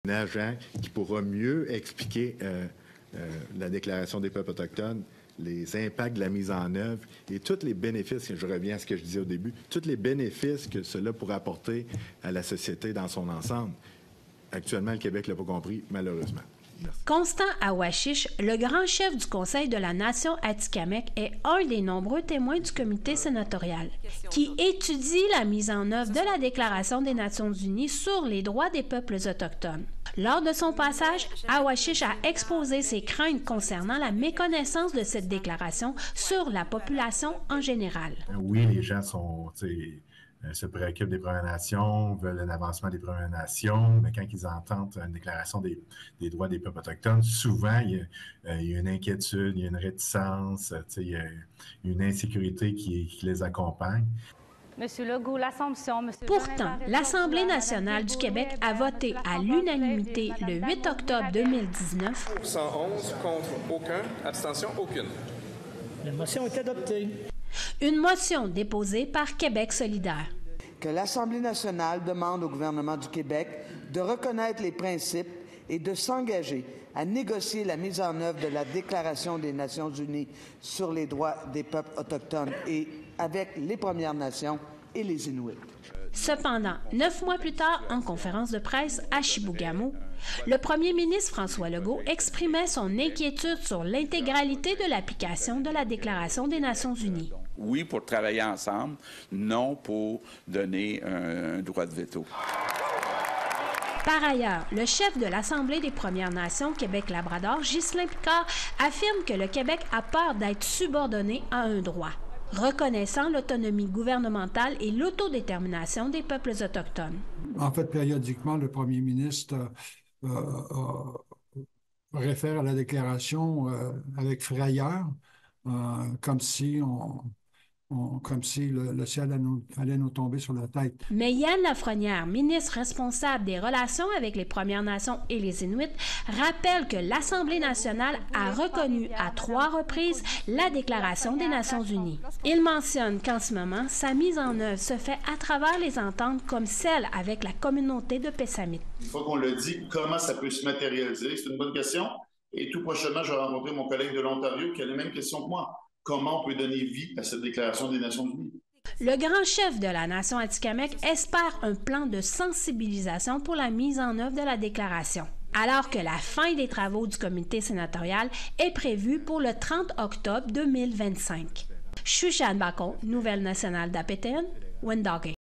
Un agent qui pourra mieux expliquer la Déclaration des peuples autochtones, les impacts de la mise en œuvre et tous les bénéfices, je reviens à ce que je disais au début, tous les bénéfices que cela pourrait apporter à la société dans son ensemble. Actuellement, le Québec ne l'a pas compris, malheureusement. Merci. Constant Awashish, le grand chef du Conseil de la Nation Atikamekw, est un des nombreux témoins du comité sénatorial qui étudie la mise en œuvre de la Déclaration des Nations unies sur les droits des peuples autochtones. Lors de son passage, Awashish a exposé ses craintes concernant la méconnaissance de cette déclaration sur la population en général. Oui, les gens se préoccupent des Premières Nations, veulent un avancement des Premières Nations, mais quand ils entendent une déclaration des droits des peuples autochtones, souvent, il y a une inquiétude, il y a une réticence, il y a une insécurité qui les accompagne. Pourtant, l'Assemblée nationale du Québec a voté à l'unanimité le 8 octobre 2019. 111 contre aucun, abstention aucune. La motion est adoptée. Une motion déposée par Québec solidaire. Que l'Assemblée nationale demande au gouvernement du Québec de reconnaître les principes et de s'engager à négocier la mise en œuvre de la Déclaration des Nations unies sur les droits des peuples autochtones et avec les Premières Nations et les Inuits. Cependant, 9 mois plus tard, en conférence de presse à Chibougamau, le premier ministre François Legault exprimait son inquiétude sur l'intégralité de l'application de la Déclaration des Nations unies. Oui, pour travailler ensemble, non pour donner un droit de veto. Par ailleurs, le chef de l'Assemblée des Premières Nations Québec-Labrador, Ghislain Picard, affirme que le Québec a peur d'être subordonné à un droit, reconnaissant l'autonomie gouvernementale et l'autodétermination des peuples autochtones. En fait, périodiquement, le premier ministre réfère à la déclaration avec frayeur, comme si le ciel allait nous tomber sur la tête. Mais Yann Lafrenière, ministre responsable des relations avec les Premières Nations et les Inuits, rappelle que l'Assemblée nationale a reconnu à 3 reprises la Déclaration des Nations unies. Il mentionne qu'en ce moment, sa mise en œuvre se fait à travers les ententes comme celle avec la communauté de Pessamit. Une fois qu'on l'a dit, comment ça peut se matérialiser? C'est une bonne question. Et tout prochainement, je vais rencontrer mon collègue de l'Ontario qui a les mêmes questions que moi. Comment on peut donner vie à cette Déclaration des Nations unies? Le grand chef de la Nation Atikamekw espère un plan de sensibilisation pour la mise en œuvre de la déclaration, alors que la fin des travaux du comité sénatorial est prévue pour le 30 octobre 2025. Je suis Jeanne Bacon, Nouvelle nationale d'APTN, Wendake.